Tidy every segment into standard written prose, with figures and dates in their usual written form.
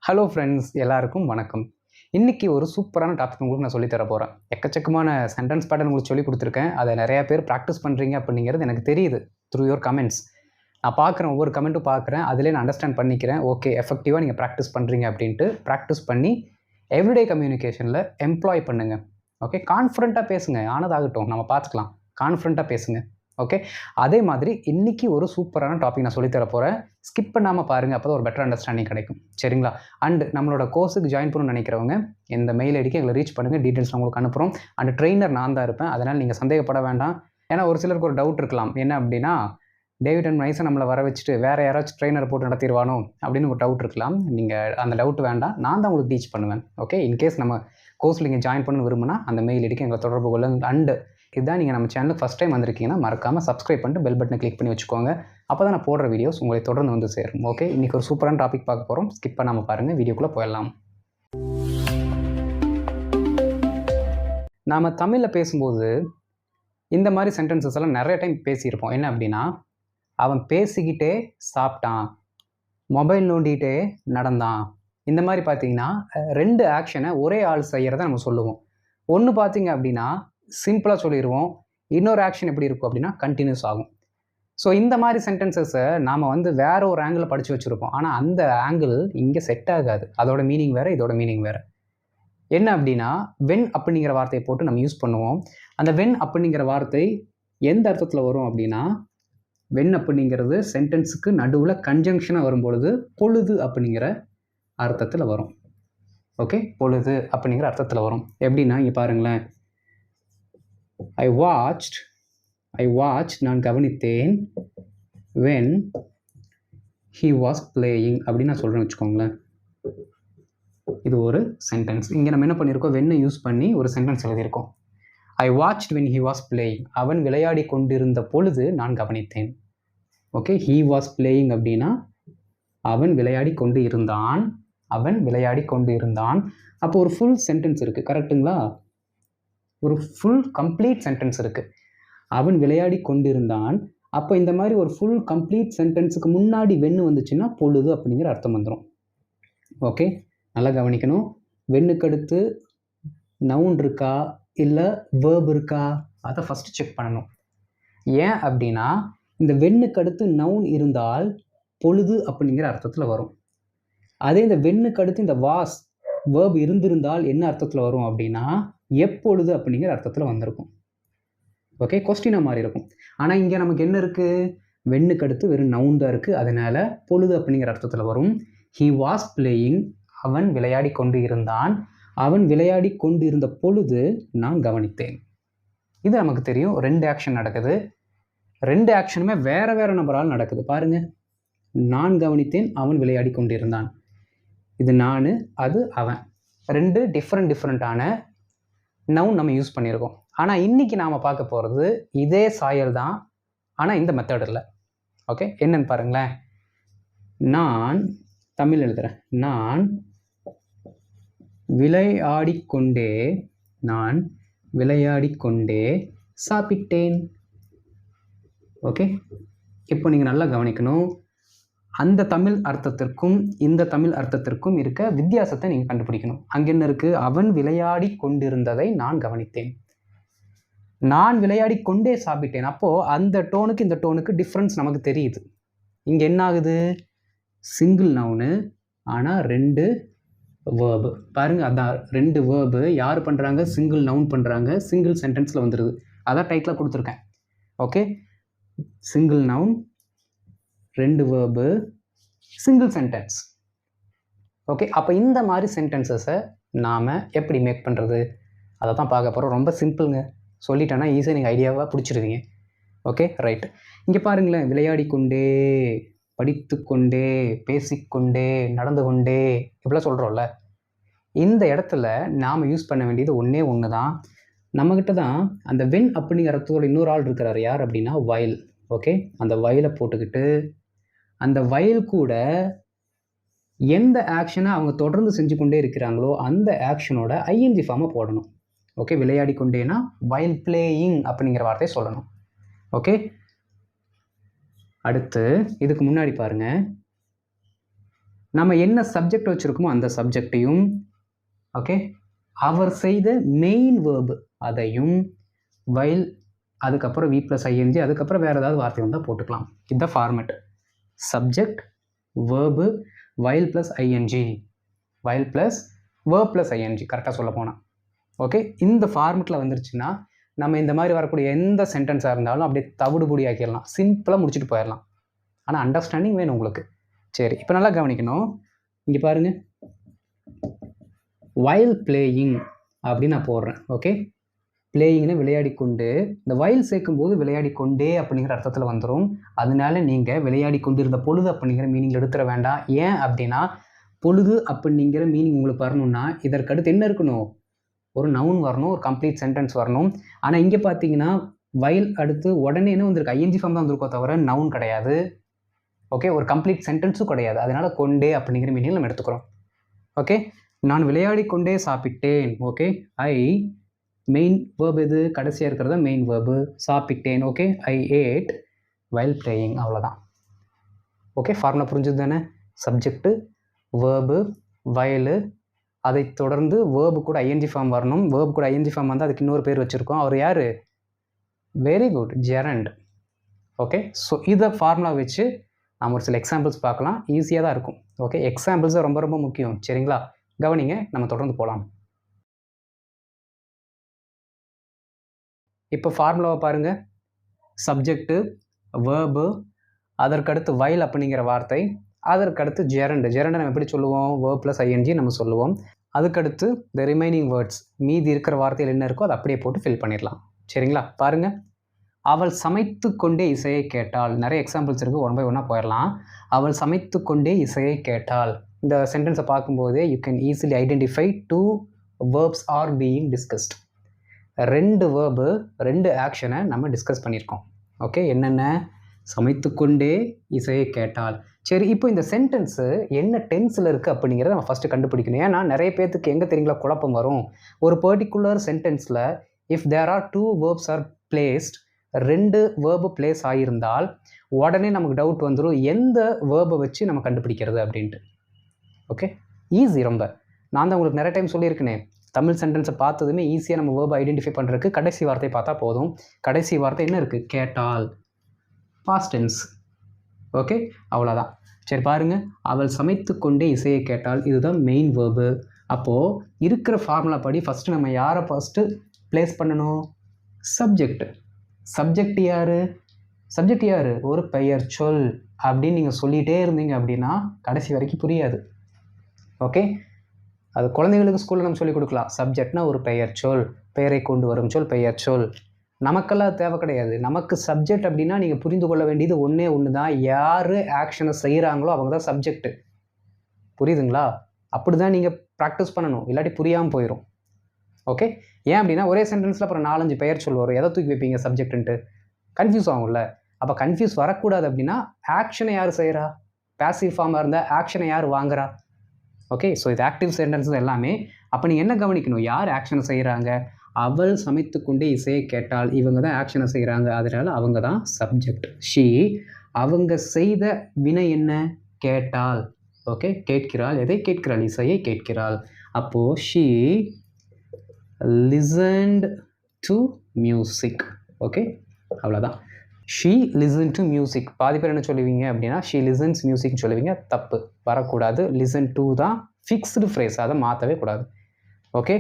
Hello friends, எல்லாருக்கும் வணக்கம். இன்னைக்கு ஒரு சூப்பரான டாபிக் உங்களுக்கு நான் சொல்லி தர போறேன். எக்கச்சக்கமான சென்டென்ஸ் பேட்டர்ன் உங்களுக்கு சொல்லிக் குடுத்துருக்கேன். அத நெறைய பேர் பிராக்டிஸ் பண்றீங்க அப்படிங்கிறது எனக்கு தெரியுது. Through your comments. நான் பார்க்குறேன், ஒவ்வொரு கமெண்ட்டும் பார்க்குறேன். அதிலயே நான் அண்டர்ஸ்டாண்ட் பண்ணிக்கிறேன். ஓகே, எஃபெக்டிவா நீங்க பிராக்டிஸ் பண்றீங்க அப்படின்ட்டு பிராக்டிஸ் பண்ணி எவ்ரிடே கம்யூனிகேஷன்ல எம்ப்ளாய் பண்ணுங்க. ஓகே, கான்ஃபிடென்ட்டா பேசுங்க. ஆனதாகட்டும், நம்ம பார்த்துக்கலாம். கான்ஃபிடென்ட்டா பேசுங்க. ஓகே, அதே மாதிரி இன்னைக்கு ஒரு சூப்பரான டாபிக் நான் சொல்லி தர போறேன். ஸ்கிப் பண்ணாம பாருங்க. அப்பதான் ஒரு பெட்டர் அண்டர்ஸ்டாண்டிங் கிடைக்கும். சரிங்களா? அண்ட் நம்மளோட கோர்ஸுக்கு ஜாயின் பண்ணணும்னு நினைக்கிறவங்க இந்த மெயில் ஐடிக்கு எங்களை ரீச் பண்ணுங்க. டீடைல்ஸ் உங்களுக்கு அனுப்புறோம். அண்ட் ட்ரெய்னர் நான் தான் இருப்பேன். அதனால நீங்க சந்தேகப்பட வேண்டாம். ஏன்னா ஒரு சிலருக்கு ஒரு டவுட் இருக்கலாம். என்ன அப்படின்னா, டேவிட் அண்ட் மைஸை நம்மளை வர வச்சுட்டு வேற யாராச்சும் ட்ரெயினர் போட்டு நடத்திடுவானோ அப்படின்னு ஒரு டவுட் இருக்கலாம். நீங்கள் அந்த டவுட் வேண்டாம். நான் தான் உங்களுக்கு டீச் பண்ணுவேன். ஓகே, இன்கேஸ் நம்ம கோர்ஸில் நீங்கள் ஜாயின் பண்ண விரும்பினா அந்த மெயில் ஐடிக்கு எங்களை தொடர்பு கொள்ளுங்க. அண்டு இதுதான் நீங்கள் நம்ம சேனலுக்கு ஃபஸ்ட் டைம் வந்திருக்கீங்கன்னா மறக்காமல் சப்ஸ்கிரைப் பண்ணிட்டு பெல் பட்டனை கிளிக் பண்ணி வச்சுக்கோங்க. அப்போ தான் நான் போடுற வீடியோஸ் உங்களை தொடர்ந்து வந்து சேரும். ஓகே, இன்றைக்கி ஒரு சூப்பரான டாபிக் பார்க்க போகிறோம். ஸ்கிப் பண்ணாமல் பாருங்கள். வீடியோக்குள்ளே போயிடலாம். நாம் தமிழில் பேசும்போது இந்த மாதிரி சென்டென்சஸ் எல்லாம் நிறைய டைம் பேசியிருப்போம். என்ன அப்படின்னா, அவன் பேசிக்கிட்டே சாப்பிட்டான், மொபைல் நோண்டிகிட்டே நடந்தான். இந்த மாதிரி பார்த்தீங்கன்னா 2 ஆக்ஷனை ஒரே ஆள் செய்கிறத நம்ம சொல்லுவோம். ஒன்று பார்த்தீங்க அப்படின்னா சிம்பிளாக சொல்லிடுவோம். இன்னொரு ஆக்ஷன் எப்படி இருக்கும் அப்படின்னா கண்டினியூஸ் ஆகும். ஸோ இந்த மாதிரி சென்டென்சஸை நாம் வேற ஒரு ஆங்கிளில் படித்து வச்சுருப்போம். ஆனால் அந்த ஆங்கிள் இங்கே செட் ஆகாது. அதோட மீனிங் வேறு, இதோட மீனிங் வேறு. என்ன அப்படின்னா, வென் அப்படிங்கிற வார்த்தையை போட்டு நம்ம யூஸ் பண்ணுவோம். அந்த வென் அப்படிங்கிற வார்த்தை எந்த அர்த்தத்தில் வரும் அப்படின்னா, வென் அப்படிங்கிறது சென்டென்ஸுக்கு நடுவில் கன்ஜங்ஷனாக வரும்பொழுது பொழுது அப்படிங்கிற அர்த்தத்தில் வரும். ஓகே, பொழுது அப்படிங்கிற அர்த்தத்தில் வரும். எப்படின்னா இங்கே பாருங்களேன், I watched நான் கவனித்தேன் when he was playing அப்படின்னு நான் சொல்கிறேன்னு வச்சுக்கோங்களேன். இது ஒரு சென்டென்ஸ். இங்கே நம்ம என்ன பண்ணியிருக்கோம், வென்னை யூஸ் பண்ணி ஒரு சென்டென்ஸ் எழுதியிருக்கோம். I watched when he was playing. அவன் விளையாடி கொண்டிருந்த பொழுது நான் கவனித்தேன். ஓகே, he was playing அப்படின்னா அவன் விளையாடி கொண்டு இருந்தான். அவன் விளையாடி கொண்டு இருந்தான். அப்போ ஒரு ஃபுல் சென்டென்ஸ் இருக்குது. கரெக்டுங்களா? ஒரு ஃபுல் கம்ப்ளீட் சென்டென்ஸ் இருக்குது. அவன் விளையாடி கொண்டிருந்தான். அப்போ இந்த மாதிரி ஒரு ஃபுல் கம்ப்ளீட் சென்டென்ஸுக்கு முன்னாடி வென்னு வந்துச்சுன்னா பொழுது அப்படிங்கிற அர்த்தம் வந்துடும். ஓகே, நல்லா கவனிக்கணும். வென்னுக்கு அடுத்து நவுன் இருக்கா இல்லை வேர்ப் இருக்கா, அதை ஃபஸ்ட்டு செக் பண்ணணும். ஏன் அப்படின்னா, இந்த வென்னுக்கு அடுத்து நவுன் இருந்தால் பொழுது அப்படிங்கிற அர்த்தத்தில் வரும். அதே இந்த வென்னுக்கு அடுத்து இந்த வாஸ் வேர்ப் இருந்திருந்தால் என்ன அர்த்தத்தில் வரும் அப்படின்னா எப்பொழுது அப்படிங்கிற அர்த்தத்தில் வந்திருக்கும். ஓகே, கொஸ்டினாக மாறி இருக்கும். ஆனால் இங்கே நமக்கு என்ன இருக்குது, வென்னுக்கு அடுத்து வெறும் நவுன் தான் இருக்குது. அதனால் பொழுது அப்படிங்கிற அர்த்தத்தில் வரும். ஹி வாஸ் பிளேயிங், அவன் விளையாடி கொண்டு இருந்தான். அவன் விளையாடி கொண்டு இருந்த பொழுது நான் கவனித்தேன். இது நமக்கு தெரியும். 2 ஆக்ஷன் நடக்குது. 2 ஆக்ஷனுமே வேறு வேறு நபரால் நடக்குது. பாருங்கள், நான் கவனித்தேன், அவன் விளையாடி கொண்டிருந்தான். இது நான், அது அவன். 2 டிஃப்ரெண்ட்டான நவுன் நம்ம யூஸ் பண்ணியிருக்கோம். ஆனால் இன்றைக்கி நாம் பார்க்க போகிறது இதே சாயல் தான், ஆனால் இந்த மெத்தட் இல்லை. ஓகே, என்னன்னு பாருங்களேன். நான் தமிழ் எழுதுகிறேன். நான் விளையாடிக்கொண்டே சாப்பிட்டேன். ஓகே, இப்போ நீங்கள் நல்லா கவனிக்கணும். அந்த தமிழ் அர்த்தத்திற்கும் இந்த தமிழ் அர்த்தத்திற்கும் இருக்க வித்தியாசத்தை நீங்கள் கண்டுபிடிக்கணும். அங்கே என்ன இருக்குது, அவன் விளையாடி கொண்டிருந்ததை நான் கவனித்தேன். நான் விளையாடி கொண்டே சாப்பிட்டேன். அப்போது அந்த டோனுக்கு இந்த டோனுக்கு டிஃப்ரென்ஸ் நமக்கு தெரியுது. இங்கே என்ன ஆகுது, சிங்கிள் நவுனு ஆனால் 2 வேர்பு. பாருங்கள், அதான் 2 வேர்பு யார் பண்ணுறாங்க, சிங்கிள் நவுன் பண்ணுறாங்க. சிங்கிள் சென்டென்ஸில் வந்துடுது. அதான் டைட்டில் கொடுத்துருக்கேன். Okay, single noun, 2 verb, single sentence. Okay, அப்போ இந்த மாதிரி சென்டென்சஸை நாம் எப்படி மேக் பண்ணுறது, அதை தான் பார்க்க போகிறோம். ரொம்ப சிம்பிளுங்க. சொல்லிட்டேன்னா ஈஸியாக நீங்கள் ஐடியாவாக பிடிச்சிருவீங்க. Okay, right. இங்கே பாருங்களேன், விளையாடி கொண்டே, படித்து கொண்டே, பேசிக்கொண்டே, நடந்து கொண்டே, இப்படிலாம் சொல்கிறோம்ல. இந்த இடத்துல நாம் யூஸ் பண்ண வேண்டியது ஒன்று தான். நம்மக்கிட்ட தான் அந்த வென் அப்படிங்கிற அர்த்தத்தோட இன்னொரு ஆள் இருக்கிறார். யார் அப்படின்னா வயல். ஓகே, அந்த வயலை போட்டுக்கிட்டு அந்த வயல் கூட எந்த ஆக்ஷனை அவங்க தொடர்ந்து செஞ்சு கொண்டே இருக்கிறாங்களோ அந்த ஆக்ஷனோட ஐஎன்ஜி ஃபார்மை போடணும். ஓகே, விளையாடி கொண்டேனா வயல் பிளேயிங் அப்படிங்கிற வார்த்தையை சொல்லணும். ஓகே, அடுத்து இதுக்கு முன்னாடி பாருங்கள், நம்ம என்ன சப்ஜெக்ட் வச்சுருக்கோமோ அந்த சப்ஜெக்டையும், ஓகே, அவர் செய்த மெயின் வேர்பு அதையும், வைல் அதுக்கப்புறம் வி ப்ளஸ் ஐஎன்ஜி அதுக்கப்புறம் வேறு ஏதாவது வார்த்தை வந்தால் போட்டுக்கலாம். இதுதான் format. Subject, verb, while plus ING, while plus verb plus ING, கரெக்டாக சொல்ல போனால். ஓகே, இந்த ஃபார்மெட்டில் வந்துருச்சுன்னா நம்ம இந்த மாதிரி வரக்கூடிய எந்த சென்டென்ஸாக இருந்தாலும் அப்படியே தவிடுபொடி ஆக்கிடலாம், சிம்பிளாக முடிச்சுட்டு போயிடலாம். ஆனால் அண்டர்ஸ்டாண்டிங் வேணும் உங்களுக்கு. சரி, இப்போ நல்லா கவனிக்கணும். இங்கே பாருங்கள், வைல் பிளேயிங் அப்படின்னு நான் போடுறேன். ஓகே, பிளேயிங்னு விளையாடி கொண்டு, இந்த வைல் சேர்க்கும்போது விளையாடி கொண்டே அப்படிங்கிற அர்த்தத்தில் வந்துடும். அதனால நீங்கள் விளையாடி கொண்டு இருந்த பொழுது அப்படிங்கிற மீனிங் எடுத்துட வேண்டாம். ஏன் அப்படின்னா, பொழுது அப்படிங்கிற மீனிங் உங்களுக்கு வரணும்னா இதற்கடுத்து என்ன இருக்கணும்? ஒரு நவுன் வரணும், ஒரு கம்ப்ளீட் சென்டென்ஸ் வரணும். ஆனால் இங்கே பார்த்தீங்கன்னா வைல் அடுத்து உடனே என்ன வந்திருக்கு? ஐஎன்ஜி ஃபார்ம் தான் வந்திருக்கோ தவிர நவுன் கிடையாது. ஓகே, ஒரு கம்ப்ளீட் சென்டென்ஸும் கிடையாது. அதனால் கொண்டே அப்படிங்கிற மீனிங் நம்ம எடுத்துக்கிறோம். ஓகே, நான் விளையாடி கொண்டே சாப்பிட்டேன். ஓகே, ஐ மெயின் வேர்பு எது? கடைசியாக இருக்கிறத மெயின் வேர்பு. சாப்பிட்டேன். Okay, I ate while playing. அவ்வளோதான். ஓகே, ஃபார்முலா புரிஞ்சுது தானே? சப்ஜெக்டு, வேர்பு, வயலு, அதை தொடர்ந்து வேர்பு கூட ஐஎன்ஜி ஃபார்ம் வரணும். வேர்பு கூட ஐஎன்ஜி ஃபார்ம் வந்து அதுக்கு இன்னொரு பேர் வச்சுருக்கோம். அவர் யார்? Very good, gerund. Okay, so இதை ஃபார்முலா வச்சு நம்ம ஒரு சில எக்ஸாம்பிள்ஸ் பார்க்கலாம். ஈஸியாக தான் இருக்கும். ஓகே, எக்ஸாம்பிள்ஸ் ரொம்ப ரொம்ப முக்கியம். சரிங்களா? கவனிங்க, நம்ம தொடர்ந்து போகலாம். இப்போ ஃபார்முலாவை பாருங்கள். சப்ஜெக்டு, வேர்பு, அதற்கடுத்து வைல் அப்படிங்கிற வார்த்தை, அதற்கடுத்து ஜெரண்ட். ஜெரண்டை நம்ம எப்படி சொல்லுவோம்? வேர்ப் ப்ளஸ் ஐஎன்ஜி நம்ம சொல்லுவோம். அதுக்கடுத்து த ரிமைனிங் வேர்ட்ஸ், மீதி இருக்கிற வார்த்தையில் என்ன இருக்கோ அதை அப்படியே போட்டு ஃபில் பண்ணிடலாம். சரிங்களா? பாருங்கள், அவள் சமைத்து கொண்டே இசையை கேட்டாள். நிறைய எக்ஸாம்பிள்ஸ் இருக்குது, ஒன் பை ஒன்னாக போயிடலாம். அவள் சமைத்து கொண்டே இசையை கேட்டாள். இந்த சென்டென்ஸை பார்க்கும்போதே you can easily identify 2 verbs are being discussed. 2 verb, 2 ஆக்ஷனை நம்ம டிஸ்கஸ் பண்ணியிருக்கோம். ஓகே, என்னென்ன? சமைத்து கொண்டே இசையை கேட்டாள். சரி, இப்போ இந்த சென்டென்ஸு என்ன டென்ஸில் இருக்குது அப்படிங்கிறத நம்ம ஃபஸ்ட்டு கண்டுபிடிக்கணும். ஏன்னா நிறைய பேர்த்துக்கு எங்கே தெரியுங்களா குழப்பம் வரும். ஒரு பர்டிகுலர் சென்டென்ஸில் if there are 2 verbs are placed, 2 verb place ஆகியிருந்தால் உடனே நமக்கு டவுட் வந்துடும், எந்த வேர்பை வச்சு நம்ம கண்டுபிடிக்கிறது அப்படின்ட்டு. ஓகே, ஈஸி ரொம்ப. நான் தான் உங்களுக்கு நிறைய டைம் சொல்லியிருக்கேனே, தமிழ் சென்டென்ஸை பார்த்ததுமே ஈஸியாக நம்ம வேர்பை ஐடென்டிஃபை பண்ணுறதுக்கு கடைசி வார்த்தை பார்த்தா போதும். கடைசி வார்த்தை என்ன இருக்குது? கேட்டால், பாஸ்ட் டென்ஸ். ஓகே, அவ்வளோதான். சரி பாருங்கள், அவள் சமைத்து கொண்டே இசையை கேட்டால், இதுதான் மெயின் வேர்பு. அப்போது இருக்கிற ஃபார்முலா படி ஃபஸ்ட்டு நம்ம யாரை ஃபஸ்ட்டு ப்ளேஸ் பண்ணணும்? சப்ஜெக்ட். சப்ஜெக்ட் யார்? சப்ஜெக்ட் யார்? ஒரு பெயர் சொல் அப்படின்னு நீங்கள் சொல்லிகிட்டே இருந்தீங்க அப்படின்னா கடைசி வரைக்கும் புரியாது. ஓகே, அது குழந்தைங்களுக்கு ஸ்கூலில் நம்ம சொல்லிக் கொடுக்கலாம். சப்ஜெக்ட்னா ஒரு பெயர் சொல், பெயரை கொண்டு வரும் சொல் பெயர் சொல். நமக்கெல்லாம் தேவை கிடையாது. நமக்கு சப்ஜெக்ட் அப்படின்னா நீங்கள் புரிந்து கொள்ள வேண்டியது ஒன்றே ஒன்று தான், யார் ஆக்ஷனை செய்கிறாங்களோ அவங்க தான் சப்ஜெக்ட். புரியுதுங்களா? அப்படி தான் நீங்கள் ப்ராக்டிஸ் பண்ணணும், இல்லாட்டி புரியாமல் போயிடும். ஓகே, ஏன் அப்படின்னா ஒரே சென்டென்ஸில் அப்புறம் 4-5 பெயர் சொல் வரும், எதை தூக்கி வைப்பீங்க சப்ஜெக்ட்டுன்ட்டு? கன்ஃபியூஸ் ஆகும்ல. அப்போ கன்ஃபியூஸ் வரக்கூடாது அப்படின்னா ஆக்ஷனை யார் செய்கிறா? பேசிவ் ஃபார்மாக இருந்தால் ஆக்ஷனை யார் வாங்குறா? ஓகே, ஸோ இது ஆக்டிவ் சென்டென்ஸஸ் எல்லாமே. அப்போ நீங்கள் என்ன கவனிக்கணும்? யார் ஆக்ஷனை செய்கிறாங்க? அவள் சமைத்து கொண்டே இசையை கேட்டால், இவங்க தான் ஆக்ஷனை செய்கிறாங்க, அதனால் அவங்க தான் சப்ஜெக்ட். ஷீ, அவங்க செய்த வினை என்ன? கேட்டால். ஓகே, கேட்கிறாள். எதை கேட்கிறாள்? இசையை கேட்கிறாள். அப்போது she listened to music. Okay, அவ்வளோதான். She listen to music. பாதி பேர் என்ன சொல்லுவீங்க அப்படின்னா ஷீ லிசன்ஸ் மியூசிக்னு சொல்லுவீங்க. தப்பு, வரக்கூடாது. லிசன் டு தான் ஃபிக்ஸ்டு ஃப்ரேஸ், அதை மாற்றவே கூடாது. ஓகே,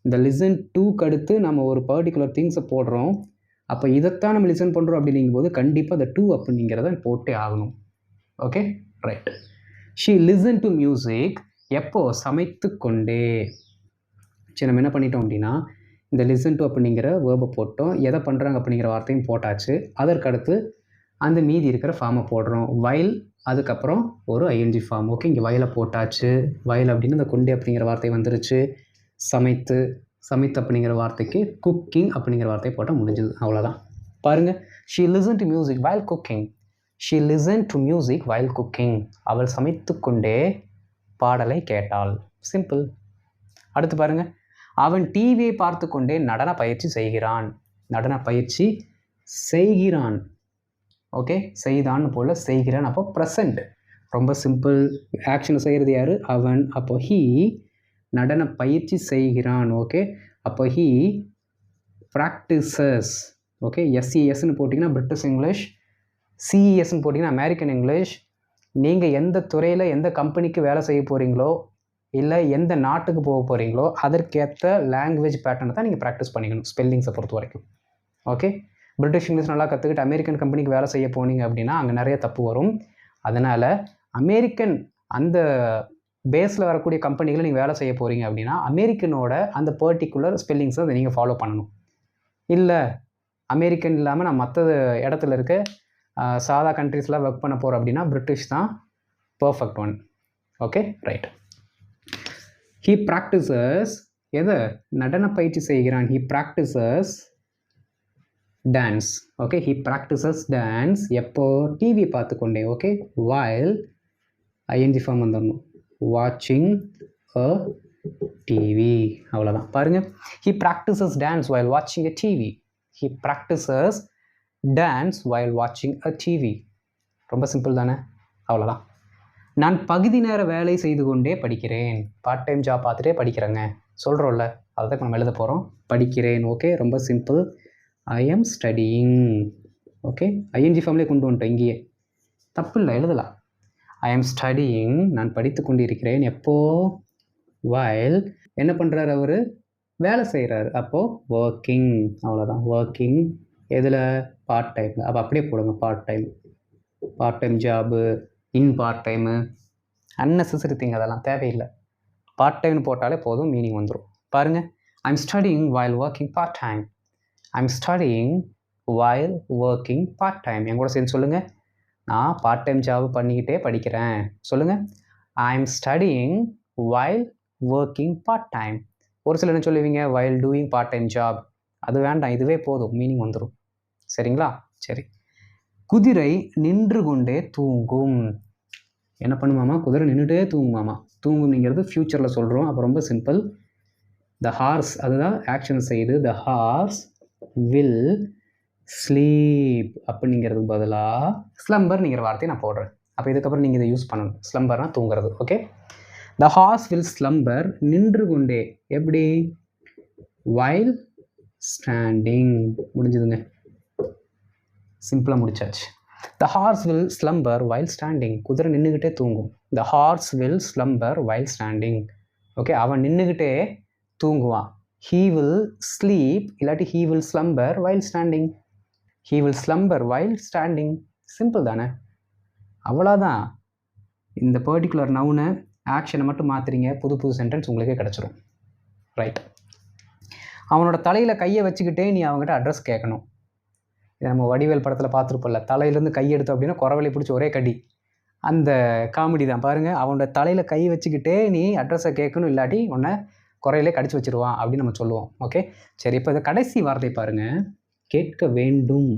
இந்த லிசன் டூக்கு அடுத்து நம்ம ஒரு பர்டிகுலர் திங்ஸை போடுறோம். அப்போ இதைத்தான் நம்ம லிசன் பண்ணுறோம் அப்படிங்கும்போது கண்டிப்பாக இந்த டூ அப்படிங்கிறத போட்டே ஆகணும். Okay, right. She listen to music எப்போ? சமைத்து கொண்டே. சரி, நம்ம என்ன பண்ணிட்டோம் அப்படின்னா இந்த லிசன் டு அப்படிங்கிற வேர்பை போட்டோம், எதை பண்ணுறாங்க அப்படிங்கிற வார்த்தையும் போட்டாச்சு. அதற்கடுத்து அந்த மீதி இருக்கிற ஃபார்மை போடுறோம். வைல், அதுக்கப்புறம் ஒரு ஐஎன்ஜி ஃபார்ம். ஓகே, இங்கே வயலை போட்டாச்சு. வயல் அப்படின்னு இந்த கொண்டே அப்படிங்கிற வார்த்தை வந்துருச்சு. சமைத்து, சமைத்து அப்படிங்கிற வார்த்தைக்கு குக்கிங் அப்படிங்கிற வார்த்தையை போட்டால் முடிஞ்சுது. அவ்வளோதான். பாருங்கள், she listen to music while cooking. She listen to music while cooking. அவள் சமைத்து கொண்டே பாடலை கேட்டாள். சிம்பிள். அடுத்து பாருங்கள், அவன் டிவியை பார்த்து கொண்டே நடன பயிற்சி செய்கிறான். நடன பயிற்சி செய்கிறான். ஓகே, செய்தான்னு போல் செய்கிறான். அப்போ ப்ரெசண்ட். ரொம்ப சிம்பிள். ஆக்ஷன் செய்கிறது யார்? அவன். அப்போ ஹீ நடன பயிற்சி செய்கிறான். ஓகே, அப்போ ஹீ ப்ராக்டிசஸ். ஓகே, எஸ்இஎஸ்ன்னு போட்டிங்கன்னா பிரிட்டிஷ் இங்கிலீஷ், சிஇஎஸ்ன்னு போட்டிங்கன்னா அமெரிக்கன் இங்கிலீஷ். நீங்கள் எந்த துறையில் எந்த கம்பெனிக்கு வேலை செய்ய போகிறீங்களோ இல்லை எந்த நாட்டுக்கு போக போகிறீங்களோ அதற்கேற்ற லாங்குவேஜ் பேட்டர்னை தான் நீங்கள் ப்ராக்டிஸ் பண்ணிக்கணும் ஸ்பெல்லிங்ஸை பொறுத்த வரைக்கும். ஓகே, பிரிட்டிஷ் இங்கிலீஷ் நல்லா கற்றுக்கிட்டு அமெரிக்கன் கம்பெனிக்கு வேலை செய்ய போனீங்க அப்படின்னா அங்கே நிறைய தப்பு வரும். அதனால் அமெரிக்கன் அந்த பேஸில் வரக்கூடிய கம்பெனிகளை நீங்கள் வேலை செய்ய போகிறீங்க அப்படின்னா அமெரிக்கனோட அந்த பர்டிகுலர் ஸ்பெல்லிங்ஸை அதை நீங்கள் ஃபாலோ பண்ணணும். இல்லை அமெரிக்கன் இல்லாமல் நான் மற்ற இடத்துல இருக்க சாதா கண்ட்ரீஸில் ஒர்க் பண்ண போகிறோம் அப்படின்னா பிரிட்டிஷ் தான் perfect one. Okay, right. He practises எதை? நடன பயிற்சி செய்கிறான். He practises dance. Okay, he practises dance எப்போ? டிவி பார்த்துக்கொண்டே. ஓகே, while ஐஎன்ஜி ஃபார்ம் வந்துடணும். வாட்சிங் அ டிவி, அவ்வளோதான். பாருங்கள், he practises dance while watching a TV. He practises dance while watching a TV. ரொம்ப சிம்பிள் தானே? அவ்வளோதான். நான் பகுதி நேர வேலை செய்து கொண்டே படிக்கிறேன். பார்ட் டைம் ஜாப் பார்த்துட்டே படிக்கிறேங்க சொல்கிறோம்ல, அதை தான் நம்ம எழுத போகிறோம். படிக்கிறேன். ஓகே, ரொம்ப simple. I am studying. Okay, ING ஃபார்ம்லேயே கொண்டு வந்துட்டோம். இங்கேயே தப்பு இல்லை, எழுதலாம். ஐ எம் ஸ்டடியிங், நான் படித்து கொண்டு இருக்கிறேன். எப்போ? while என்ன பண்ணுறாரு அவர்? வேலை செய்கிறாரு. அப்போது ஒர்க்கிங், அவ்வளோதான். ஒர்க்கிங் எதில்? பார்ட் டைமில். அப்போ அப்படியே போடுங்க, part time. Part time job, in part time, unnecessary thing அதெல்லாம் தேவையில்லை. பார்ட் டைம்னு போட்டாலே போதும், மீனிங் வந்துடும். பாருங்கள், I am studying while working part time. I am studying while working part time. என் கூட சேர்ந்து சொல்லுங்கள், நான் பார்ட் டைம் ஜாப் பண்ணிக்கிட்டே படிக்கிறேன். சொல்லுங்கள், ஐ am studying while working part time. ஒரு சிலர் என்ன சொல்லுவீங்க? while doing part time job. அது வேண்டாம், இதுவே போதும், மீனிங் வந்துடும். சரிங்களா? சரி. குதிரை நின்று கொண்டே தூங்கும். என்ன பண்ணுமாமா? குதிரை நின்றுட்டே தூங்குமாமா. தூங்குங்கிறது ஃப்யூச்சரில் சொல்கிறோம். அப்போ ரொம்ப சிம்பிள். த ஹார்ஸ், அதுதான் ஆக்ஷன் செய்யுது. த ஹார்ஸ் வில் ஸ்லீப் அப்படிங்கிறதுக்கு பதிலாக ஸ்லம்பர்ங்கிற வார்த்தையை நான் போடுறேன். அப்போ இதுக்கப்புறம் நீங்கள் இதை யூஸ் பண்ணணும். ஸ்லம்பர்னால் தூங்குறது. Okay, the horse will slumber, நின்று கொண்டே. எப்படி? while standing. முடிஞ்சதுங்க, சிம்பிளாக முடிச்சாச்சு. The horse will slumber while standing. குதிரை நின்றுக்கிட்டே தூங்கும். The horse will slumber while standing. Okay, அவன் நின்றுக்கிட்டே தூங்குவான். ஹீ வில் ஸ்லீப், இல்லாட்டி he will slumber while standing. He will slumber while standing. Simple தானே? அவ்வளோதான். இந்த பர்டிகுலர் நவுனை ஆக்ஷனை மட்டும் மாற்றுறீங்க, புது புது சென்டென்ஸ் உங்களுக்கே கிடச்சிரும். ரைட். அவனோட தலையில் கையை வச்சுக்கிட்டே நீ அவங்ககிட்ட அட்ரஸ் கேட்கணும். இதை நம்ம வடிவேல் படத்தில் பார்த்துருப்போம்ல, தலையிலேருந்து கை எடுத்தோம் அப்படின்னா குறவழி பிடிச்சி ஒரே கடி. அந்த காமெடி தான். பாருங்கள், அவனோட தலையில் கை வச்சுக்கிட்டே நீ அட்ரஸை கேட்கணும், இல்லாட்டி உன்னை குறையிலே கடிச்சு வச்சுருவான் அப்படின்னு நம்ம சொல்லுவோம். ஓகே, சரி. இப்போ இந்த கடைசி வார்த்தை பாருங்கள், கேட்க வேண்டும்.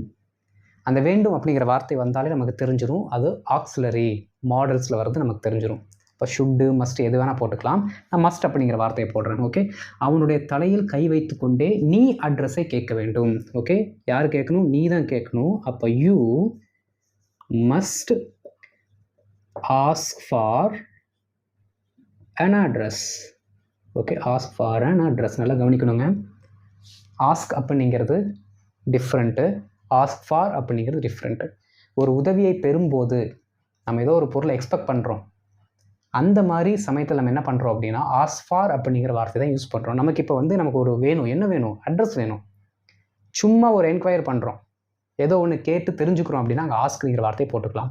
அந்த வேண்டும் அப்படிங்கிற வார்த்தை வந்தாலே நமக்கு தெரிஞ்சிடும் அது ஆக்சிலரி மாடல்ஸில் வர்றது நமக்கு தெரிஞ்சிடும். இப்போ ஷுட்டு, மஸ்ட் எது வேணால் போட்டுக்கலாம். நான் மஸ்ட் அப்படிங்கிற வார்த்தையை போடுறேன். ஓகே, அவனுடைய தலையில் கை வைத்து கொண்டே நீ அட்ரஸை கேட்க வேண்டும். ஓகே, யார் கேட்கணும்? நீ தான் கேட்கணும். அப்போ you must ask for an address. Okay, ask for an address. நல்லா கவனிக்கணுங்க. ஆஸ்க் அப்படிங்கிறது டிஃப்ரெண்ட்டு, ஆஸ்க் ஃபார் அப்படிங்கிறது டிஃப்ரெண்ட்டு. ஒரு உதவியை பெறும்போது நம்ம ஏதோ ஒரு பொருளை எக்ஸ்பெக்ட் பண்ணுறோம். அந்த மாதிரி சமயத்தில் நம்ம என்ன பண்ணுறோம் அப்படின்னா ஆஸ்க் ஃபார் அப்படிங்கிற வார்த்தை தான் யூஸ் பண்ணுறோம். நமக்கு இப்போ நமக்கு ஒரு வேணும், என்ன வேணும்? அட்ரஸ் வேணும். சும்மா ஒரு என்கொயர் பண்ணுறோம், ஏதோ ஒன்று கேட்டு தெரிஞ்சுக்கிறோம் அப்படின்னா அங்கே ஆஸ்க்ங்கிற வார்த்தையை போட்டுக்கலாம்.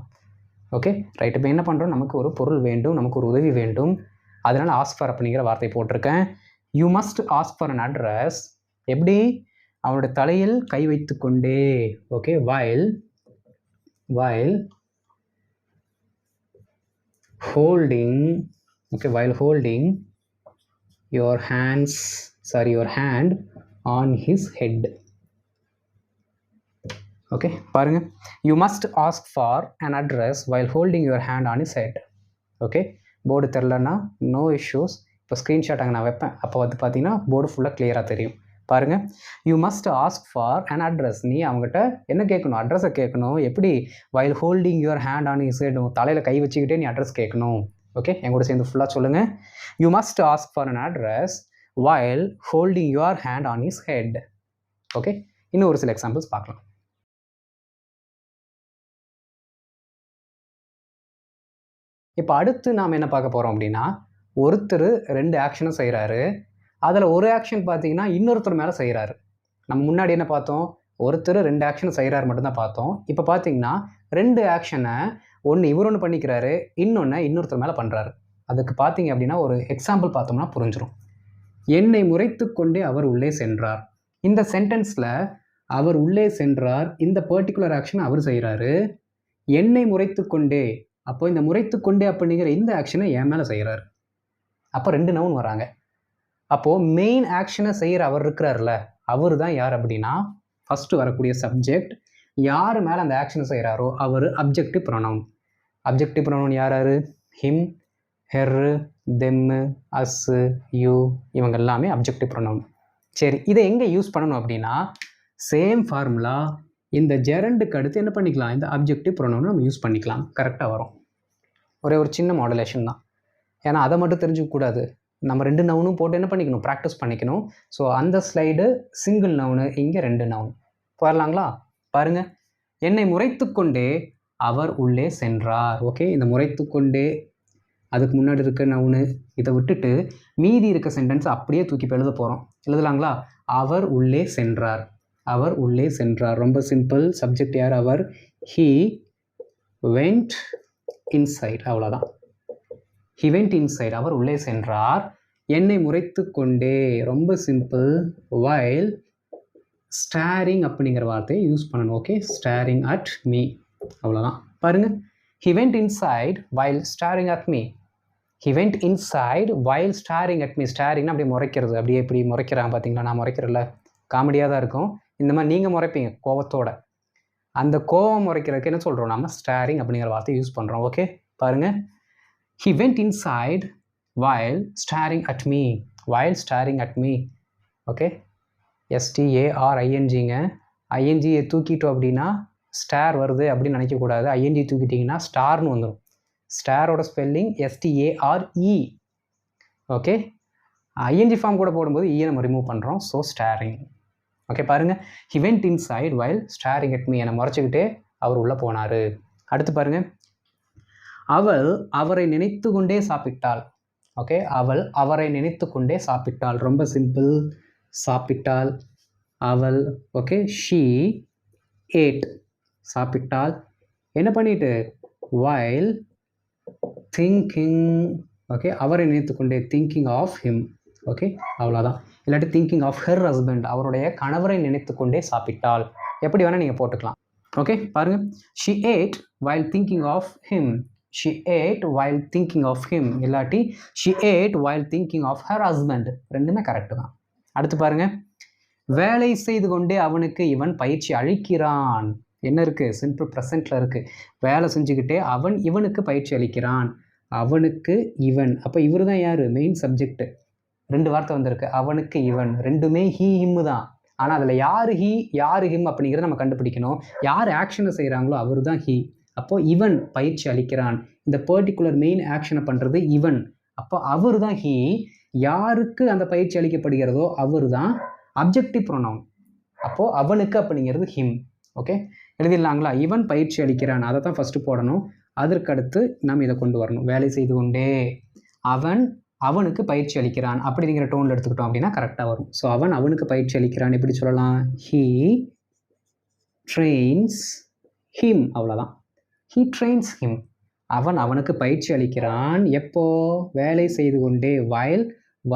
Okay, right. இப்போ என்ன பண்ணுறோம்? நமக்கு ஒரு பொருள் வேண்டும், நமக்கு ஒரு உதவி வேண்டும், அதனால் ஆஸ்க் ஃபார் அப்படிங்கிற வார்த்தையை போட்டிருக்கேன். You must ask for an address. எப்படி? அவனுடைய தலையில் கை வைத்து கொண்டே. Okay, while holding. Okay, while holding your hand on his head. Okay, பாருங்க, you must ask for an address while holding your hand on his head. Okay, board தெரிலன்னா no issues. இப்போ screenshot அங்கே நான் வைப்பேன், அப்போ வந்து பார்த்தீங்கன்னா போர்டு ஃபுல்லாக கிளியராக தெரியும். பாருங்கள், you must ask for an address. நீ அவங்ககிட்ட என்ன கேட்கணும்? அட்ரஸை கேட்கணும். எப்படி? While holding your hand on his head. தலையில் கை வச்சுக்கிட்டே நீ அட்ரஸ் கேட்கணும். ஓகே, என் கூட சேர்ந்து ஃபுல்லாக சொல்லுங்கள். You must ask for an address while holding your hand on his head. Okay, இன்னும் ஒரு சில எக்ஸாம்பிள்ஸ் பார்க்கலாம். இப்போ அடுத்து நாம் என்ன பார்க்க போகிறோம் அப்படின்னா, ஒருத்தர் 2 ஆக்ஷனும் செய்கிறாரு. அதில் ஒரு ஆக்ஷன் பார்த்தீங்கன்னா இன்னொருத்தர் மேலே செய்கிறாரு. நம்ம முன்னாடி என்ன பார்த்தோம்? ஒருத்தர் 2 ஆக்ஷன் செய்கிறாரு மட்டும்தான் பார்த்தோம். இப்போ பார்த்தீங்கன்னா 2 ஆக்ஷனை ஒன்று இவர் ஒன்று பண்ணிக்கிறாரு, இன்னொன்று இன்னொருத்தர் மேலே பண்ணுறாரு. அதுக்கு பார்த்தீங்க அப்படின்னா ஒரு எக்ஸாம்பிள் பார்த்தோம்னா புரிஞ்சிடும். என்னை முறைத்து கொண்டே அவர் உள்ளே சென்றார். இந்த சென்டென்ஸில் அவர் உள்ளே சென்றார், இந்த பர்டிகுலர் ஆக்ஷன் அவர் செய்கிறாரு. என்னை முறைத்து கொண்டே, அப்போ இந்த முறைத்து கொண்டே அப்படிங்கிற இந்த ஆக்ஷனை என் மேலே செய்கிறாரு. அப்போ 2 நவுன் வராங்க. அப்போது மெயின் ஆக்ஷனை செய்கிற அவர் இருக்கிறார்ல, அவர் தான் யார் அப்படின்னா ஃபஸ்ட்டு வரக்கூடிய சப்ஜெக்ட். யார் மேலே அந்த ஆக்ஷனை செய்கிறாரோ அவர் அப்ஜெக்டிவ் ப்ரொனவுன். அப்ஜெக்டிவ் ப்ரொனவுன் யார்? Him, her, them, us, you, இவங்க எல்லாமே அப்ஜெக்டிவ் ப்ரொனவுன். சரி, இதை எங்கே யூஸ் பண்ணணும் அப்படின்னா சேம் ஃபார்முலா இந்த ஜெரண்டுக்கு அடுத்து என்ன பண்ணிக்கலாம்? இந்த அப்ஜெக்டிவ் ப்ரொனவுன் நம்ம யூஸ் பண்ணிக்கலாம். கரெக்டாக வரும். ஒரே ஒரு சின்ன மாடுலேஷன் தான். ஏன்னா அதை மட்டும் தெரிஞ்சுக்கக்கூடாது, நம்ம 2 நவுனும் போட்டு என்ன பண்ணிக்கணும்? ப்ராக்டிஸ் பண்ணிக்கணும். ஸோ அந்த ஸ்லைடு சிங்கிள் நவுனு, இங்கே 2 நவுன். வரலாங்களா? பாருங்கள், என்னை முறைத்து கொண்டே அவர் உள்ளே சென்றார். ஓகே, இந்த முறைத்து கொண்டே அதுக்கு முன்னாடி இருக்க நவுனு இதை விட்டுட்டு மீதி இருக்க சென்டென்ஸ் அப்படியே தூக்கி எழுத போகிறோம். எழுதலாங்களா? அவர் உள்ளே சென்றார். அவர் உள்ளே சென்றார். ரொம்ப சிம்பிள். சப்ஜெக்ட் யார்? அவர். He went inside. அவ்வளோதான். He went inside. அவர் உள்ளே சென்றார். என்னை முறைத்து கொண்டே, ரொம்ப சிம்பிள். வைல் ஸ்டாரிங் அப்படிங்கிற வார்த்தையை யூஸ் பண்ணணும். Okay, staring at me. அவ்வளோதான். பாருங்கள், he went inside while staring at me. He went inside while staring at me. ஸ்டாரிங்னா அப்படியே முறைக்கிறது. அப்படியே எப்படி முறைக்கிறாங்க பார்த்தீங்களா? நான் முறைக்கிறேன்ல, காமெடியாக தான் இருக்கும். இந்த மாதிரி நீங்கள் முறைப்பீங்க கோவத்தோட. அந்த கோவம் முறைக்கிறதுக்கு என்ன சொல்கிறோம்? நம்ம ஸ்டாரிங் அப்படிங்கிற வார்த்தையை யூஸ் பண்ணுறோம். ஓகே, பாருங்கள், he went inside while staring at me. while staring at me. Okay, STARINGங்க. ஐஎன்ஜியை தூக்கிட்டோம் அப்படின்னா ஸ்டார் வருது அப்படின்னு நினைக்கக்கூடாது. ஐஎன்ஜி தூக்கிட்டிங்கன்னா ஸ்டார்னு வந்துடும். ஸ்டாரோட spelling STARE. Okay, ING form கூட போடும்போது ஈயை நம்ம ரிமூவ் பண்ணுறோம். So staring. ஓகே, பாருங்கள், he went inside while staring at me. என்னை முறைச்சிக்கிட்டே அவர் உள்ளே போனார். அடுத்து பாருங்கள், அவள் அவரை நினைத்து கொண்டே சாப்பிட்டாள். ஓகே, அவள் அவரை நினைத்து கொண்டே சாப்பிட்டாள். ரொம்ப சிம்பிள். சாப்பிட்டாள், அவள். Okay, she ate. சாப்பிட்டாள். என்ன பண்ணிட்டு? While thinking. ஓகே, அவரை நினைத்து கொண்டே, திங்கிங் ஆஃப் ஹிம். ஓகே, அவ்வளோதான். இல்லாட்டி திங்கிங் ஆஃப் ஹெர் ஹஸ்பண்ட், அவருடைய கணவரை நினைத்து கொண்டே சாப்பிட்டாள். எப்படி வேணால் நீங்கள் போட்டுக்கலாம். ஓகே, பாருங்கள், she ate while thinking of him. she ate while thinking of him. இல்லாட்டி she ate while thinking of her husband. ரெண்டுமே கரெக்டு தான். அடுத்து பாருங்க, வேலை செய்து கொண்டே அவனுக்கு இவன் பயிற்சி அளிக்கிறான். என்ன இருக்குது? சிம்பிள் ப்ரெசென்ட்டில் இருக்குது. வேலை செஞ்சுக்கிட்டே அவன் இவனுக்கு பயிற்சி அளிக்கிறான். அவனுக்கு இவன். அப்போ இவர் தான் யார்? Main subject. 2 வார்த்தை வந்திருக்கு. அவனுக்கு இவன், ரெண்டுமே ஹீ ஹிம்மு தான். ஆனால் அதில் யார் ஹீ யார் ஹிம் அப்படிங்கிறத நம்ம கண்டுபிடிக்கணும். யார் ஆக்ஷனை செய்கிறாங்களோ அவர் தான் ஹீ. அப்போது இவன் பயிற்சி அளிக்கிறான். இந்த பர்டிகுலர் மெயின் ஆக்ஷனை பண்ணுறது இவன். அப்போ அவர் தான் ஹீ. யாருக்கு அந்த பயிற்சி அளிக்கப்படுகிறதோ அவர் தான் அப்ஜெக்டிவ் ப்ரொனவுன். அப்போது அவனுக்கு அப்படிங்கிறது ஹிம். ஓகே, எழுதிடலாங்களா? இவன் பயிற்சி அளிக்கிறான், அதை தான் ஃபஸ்ட்டு போடணும். அதற்கடுத்து நம்ம இதை கொண்டு வரணும். வேலை செய்து கொண்டே அவன் அவனுக்கு பயிற்சி அளிக்கிறான் அப்படிங்கிற டோனில் எடுத்துக்கிட்டோம் அப்படின்னா கரெக்டாக வரும். ஸோ அவன் அவனுக்கு பயிற்சி அளிக்கிறான் எப்படி சொல்லலாம்? He trains him. அவ்வளோதான். He trains him. அவன் அவனுக்கு பயிற்சி அளிக்கிறான். எப்போ? வேலை செய்து கொண்டே, வைல்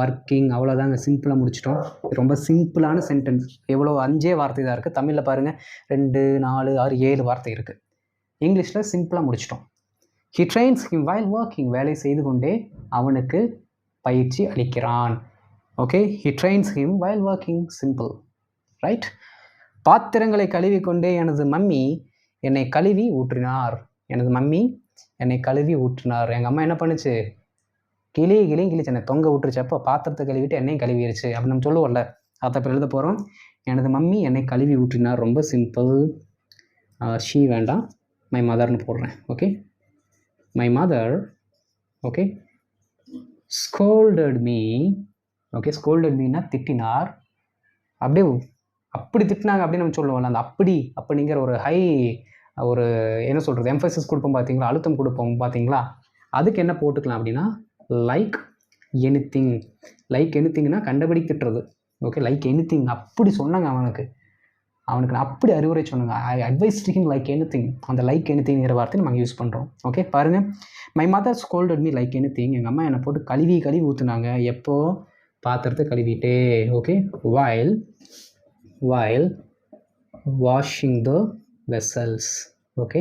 ஒர்க்கிங். அவ்வளோதாங்க, சிம்பிளாக முடிச்சிட்டோம். ரொம்ப சிம்பிளான சென்டென்ஸ். எவ்வளோ 5 வார்த்தை தான் இருக்குது. தமிழில் பாருங்கள் 2, 4, 6, 7 வார்த்தை இருக்குது. இங்கிலீஷில் சிம்பிளாக முடிச்சிட்டோம். He trains him while working. வேலை செய்து கொண்டே அவனுக்கு பயிற்சி அளிக்கிறான். Okay, he trains him while working. Simple, right? பாத்திரங்களை கழுவி கொண்டே எனது மம்மி என்னை கழுவி ஊற்றினார். எனது மம்மி என்னை கழுவி ஊற்றினார். எங்கள் அம்மா என்ன பண்ணுச்சு? கிளியும் கிளிச்சு என்னை தொங்க விட்டுருச்சு. அப்போ பாத்திரத்தை கழுவிட்டு என்னையும் கழுவிடுச்சு அப்படின்னு நம்ம சொல்லுவோம்ல. அதை இப்போ எழுத போகிறோம். எனது மம்மி என்னை கழுவி ஊற்றினார். ரொம்ப சிம்பிள். ஷீ வேண்டாம், மை மதர்னு போடுறேன். Okay, my mother okay scolded me. Okay, scolded மீனா திட்டினார். அப்படியே அப்படி திட்டினாங்க அப்படின்னு நம்ம சொல்லுவோம்ல, அந்த அப்படிங்கிற ஒரு ஒரு என்ன சொல்கிறது, எம்ஃபசிஸ் கொடுப்போம் பார்த்தீங்களா, அழுத்தம் கொடுப்போம் பார்த்தீங்களா, அதுக்கு என்ன போட்டுக்கலாம் அப்படின்னா லைக் எனிதிங். லைக் எனிதிங்னா கண்டபடி திட்டுறது. ஓகே, லைக் எனிதிங் அப்படி சொன்னாங்க அவனுக்கு நான் அப்படி அறிவுரை சொன்னாங்க. I advise him like anything. அந்த லைக் எனிதிங்கிற வார்த்தை நம்ம யூஸ் பண்ணுறோம். ஓகே, பாருங்கள், my mother scolded me like anything. எங்கள் அம்மா என்னை போட்டு கழுவி ஊற்றுனாங்க. எப்போ? பாத்திரத்தை கழுவிட்டே. Okay, while washing the vessels. Okay,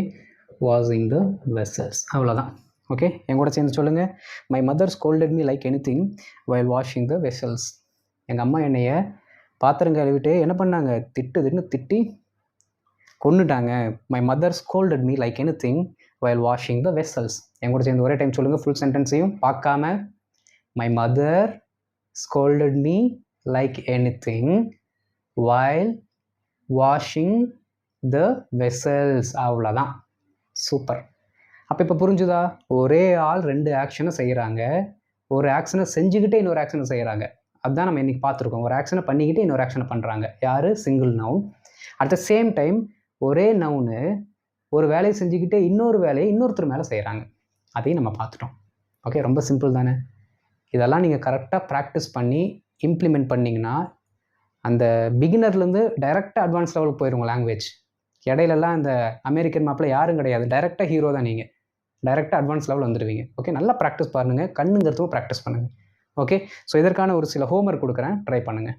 washing the vessels. அவ்வளோதான். ஓகே, என் கூட சேர்ந்து சொல்லுங்கள். My mother scolded me like anything while washing the vessels. எங்கள் அம்மா என்னைய பாத்திரம் கழுவிட்டு என்ன பண்ணாங்க? திட்டி கொன்னுட்டாங்க. My mother scolded me like anything while washing the vessels. என் கூட சேர்ந்து ஒரே டைம் சொல்லுங்கள், ஃபுல் சென்டென்ஸையும் பார்க்காம. My mother scolded me like anything while washing the vessels. அவ்வளோதான். சூப்பர். அப்போ இப்போ புரிஞ்சுதா? ஒரே ஆள் 2 ஆக்ஷனை செய்கிறாங்க. ஒரு ஆக்ஷனை செஞ்சுக்கிட்டே இன்னொரு ஆக்ஷனை செய்கிறாங்க. அதுதான் நம்ம இன்றைக்கி பார்த்துருக்கோம். ஒரு ஆக்ஷனை பண்ணிக்கிட்டே இன்னொரு ஆக்ஷனை பண்ணுறாங்க. யார்? Single noun. At the same time ஒரே நவுனு ஒரு வேலையை செஞ்சுக்கிட்டே இன்னொரு வேலையை இன்னொருத்தர் மேலே செய்கிறாங்க. அதையும் நம்ம பார்த்துட்டோம். ஓகே, ரொம்ப சிம்பிள் தானே? இதெல்லாம் நீங்கள் கரெக்டாக ப்ராக்டிஸ் பண்ணி இம்ப்ளிமெண்ட் பண்ணிங்கன்னா அந்த பிகினர்லேருந்து டைரெக்டாக அட்வான்ஸ் லெவலுக்கு போயிடுங்க லாங்குவேஜ். இடையிலலாம் இந்த அமெரிக்கன் மேப்பில் யாரும் கிடையாது. டைரெக்டாக ஹீரோ தான் நீங்கள். டைரெக்டாக அட்வான்ஸ் லெவல் வந்துடுவீங்க. ஓகே, நல்லா ப்ராக்டிஸ் பண்ணுங்கள். கண்ணுங்கிறதும் ப்ராக்டிஸ் பண்ணுங்கள். ஓகே, ஸோ இதற்கான ஒரு சில ஹோம்ஒர்க் கொடுக்குறேன், ட்ரை பண்ணுங்கள்.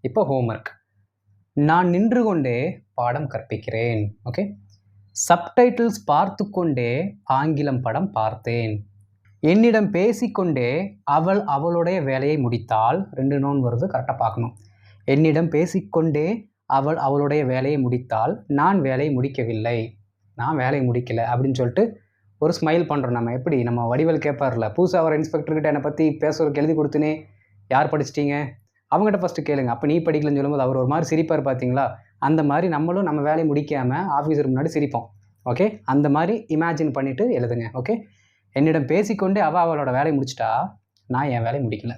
இப்போ ஹோம்ஒர்க். நான் நின்று கொண்டே பாடம் கற்பிக்கிறேன். ஓகே, சப்டைட்டில்ஸ் பார்த்து கொண்டே ஆங்கிலம் படம் பார்த்தேன். என்னிடம் பேசிக்கொண்டே அவளுடைய வேலையை முடித்தாள். 2 நோன் வருது, கரெக்டாக பார்க்கணும். என்னிடம் பேசிக்கொண்டே அவளுடைய வேலையை முடித்தாள். நான் வேலையை முடிக்கவில்லை, நான் வேலையை முடிக்கலை அப்படின்னு சொல்லிட்டு ஒரு ஸ்மைல் பண்ணுறோம். நம்ம எப்படி நம்ம வடிவேல் கேட்பார்ல, புதுசாக வர இன்ஸ்பெக்டர்கிட்ட என்னை பற்றி பேசுறதுக்கு எழுதி கொடுத்துனே, யார் படிச்சிட்டிங்க அவங்ககிட்ட ஃபஸ்ட்டு கேளுங்க. அப்போ நீ படிக்கலன்னு சொல்லும்போது அவர் ஒரு மாதிரி சிரிப்பார் பார்த்தீங்களா? அந்த மாதிரி நம்மளும் நம்ம வேலையை முடிக்காமல் ஆஃபீஸருக்கு முன்னாடி சிரிப்போம். ஓகே, அந்த மாதிரி இமேஜின் பண்ணிவிட்டு எழுதுங்க. ஓகே, என்னிடம் பேசிக்கொண்டே அவளோட வேலையை முடிச்சிட்டா, நான் என் வேலையை முடிக்கல.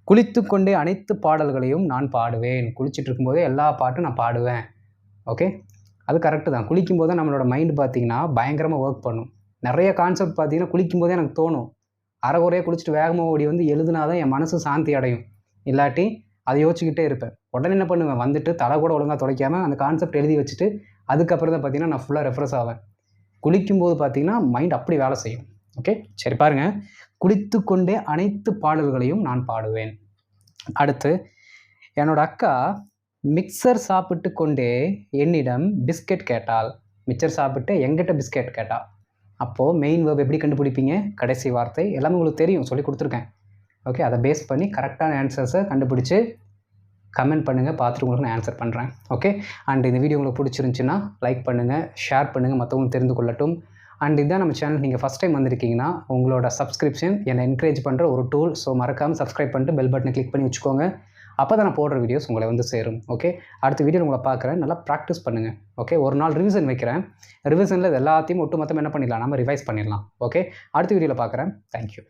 குளித்து கொண்டே அனைத்து பாடல்களையும் நான் பாடுவேன். குளிச்சுட்டு இருக்கும்போதே எல்லா பாட்டும் நான் பாடுவேன். ஓகே, அது கரெக்டு தான். குளிக்கும்போது நம்மளோட மைண்டு பார்த்திங்கன்னா பயங்கரமாக ஒர்க் பண்ணும். நிறைய கான்செப்ட் பார்த்திங்கன்னா குளிக்கும்போதே எனக்கு தோணும். அரைகுறையாக குளிச்சுட்டு வேகமாக ஓடி வந்து எழுதுனா தான் என் மனசு சாந்தி அடையும். இல்லாட்டி அதை யோசிச்சுக்கிட்டே இருப்பேன். உடனே என்ன பண்ணுவேன்? வந்துட்டு தலை கூட ஒழுங்காக துடைக்காமல் அந்த கான்செப்ட் எழுதி வச்சுட்டு அதுக்கப்புறம் தான் பார்த்திங்கன்னா நான் ஃபுல்லாக ரெஃப்ரெஷ் ஆவேன். குளிக்கும்போது பார்த்திங்கன்னா மைண்ட் அப்படி வேலை செய்யும். ஓகே, சரி பாருங்கள். குளித்து கொண்டே அனைத்து பாடல்களையும் நான் பாடுவேன். அடுத்து, என்னோட அக்கா மிக்சர் சாப்பிட்டு கொண்டே என்னிடம் பிஸ்கெட் கேட்டாள். மிக்சர் சாப்பிட்டு எங்கிட்ட பிஸ்கெட் கேட்டாள். அப்போது மெயின் வேர்ப் எப்படி கண்டுபிடிப்பீங்க? கடைசி வார்த்தை எல்லாமே உங்களுக்கு தெரியும், சொல்லி கொடுத்துருக்கேன். ஓகே, அதை பேஸ் பண்ணி கரெக்டான ஆன்சர்ஸை கண்டுபிடிச்சி கமெண்ட் பண்ணுங்கள். பார்த்துட்டு உங்களுக்கு நான் ஆன்சர் பண்ணுறேன். ஓகே, அண்ட் இந்த வீடியோ உங்களுக்கு பிடிச்சிருந்துச்சின்னா லைக் பண்ணுங்கள், ஷேர் பண்ணுங்கள், மற்றவங்க தெரிந்து கொள்ளட்டும். அண்ட் இதுதான் நம்ம சேனல் நீங்கள் ஃபஸ்ட் டைம் வந்திருக்கீங்கன்னா உங்களோட சப்ஸ்கிரிப்ஷன் என்னை என்கரேஜ் பண்ணுற ஒரு டூல். ஸோ மறக்காமல் சப்ஸ்கிரைப் பண்ணிட்டு பெல் பட்டனை கிளிக் பண்ணி வச்சுக்கோங்க. அப்போ தான் நான் போடுற வீடியோஸ் உங்களை வந்து சேரும். ஓகே, அடுத்த வீடியோ உங்களை பார்க்குறேன். நல்லா ப்ராக்டிஸ் பண்ணுங்கள். ஓகே, ஒரு நாள் ரிவிஷன் வைக்கிறேன். ரிவிஷனில் இது எல்லாத்தையும் ஒட்டுமொத்தம் என்ன பண்ணிடலாம், நம்ம ரிவைஸ் பண்ணிடலாம். ஓகே, அடுத்த வீடியோவில் பார்க்குறேன். தேங்க்யூ.